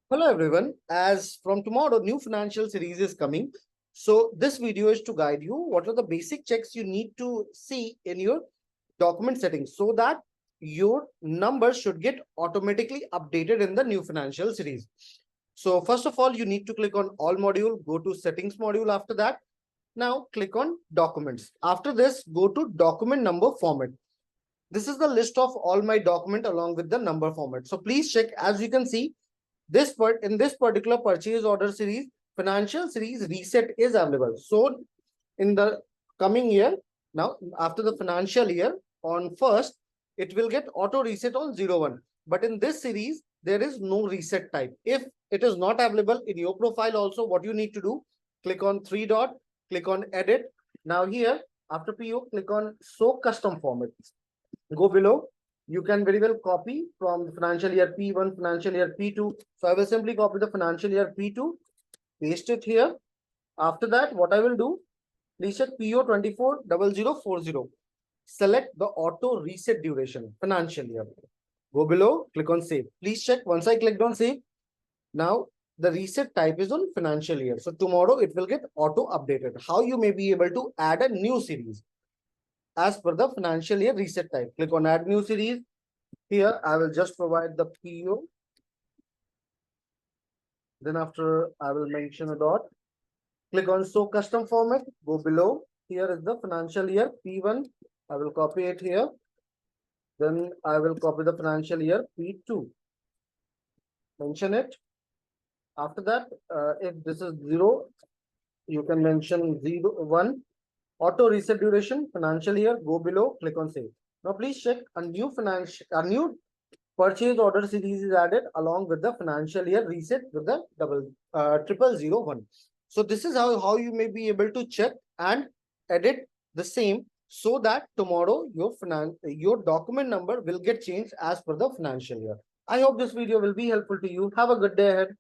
Hello everyone. As from tomorrow, new financial series is coming. So this video is to guide you what are the basic checks you need to see in your document settings so that your numbers should get automatically updated in the new financial series. So first of all, you need to click on all module, go to settings module after that. Now click on documents. After this, go to document number format. This is the list of all my document along with the number format. So please check. As you can see, in this particular purchase order series, financial series reset is available. So in the coming year, now after the financial year on first, it will get auto reset on 01. But in this series, there is no reset type. If it is not available in your profile also, what you need to do, click on three dot, click on edit. Now here, after PO, click on show custom format. Go below. You can very well copy from financial year P1, financial year P2. So I will simply copy the financial year P2, paste it here. After that, what I will do, please check PO 240040. Select the auto reset duration, financial year. Go below, click on save. Please check once I clicked on save. Now the reset type is on financial year. So tomorrow it will get auto updated. How you may be able to add a new series as per the financial year reset type. Click on add new series. Here, I will just provide the PO. Then after, I will mention a dot. Click on show custom format. Go below. Here is the financial year P1. I will copy it here. Then I will copy the financial year P2. Mention it. After that, if this is 0, you can mention 01. Auto reset duration, financial year. Go below. Click on save. Now, please check a new purchase order series is added along with the financial year reset with the 0001. So this is how you may be able to check and edit the same so that tomorrow your document number will get changed as per the financial year. I hope this video will be helpful to you. Have a good day ahead.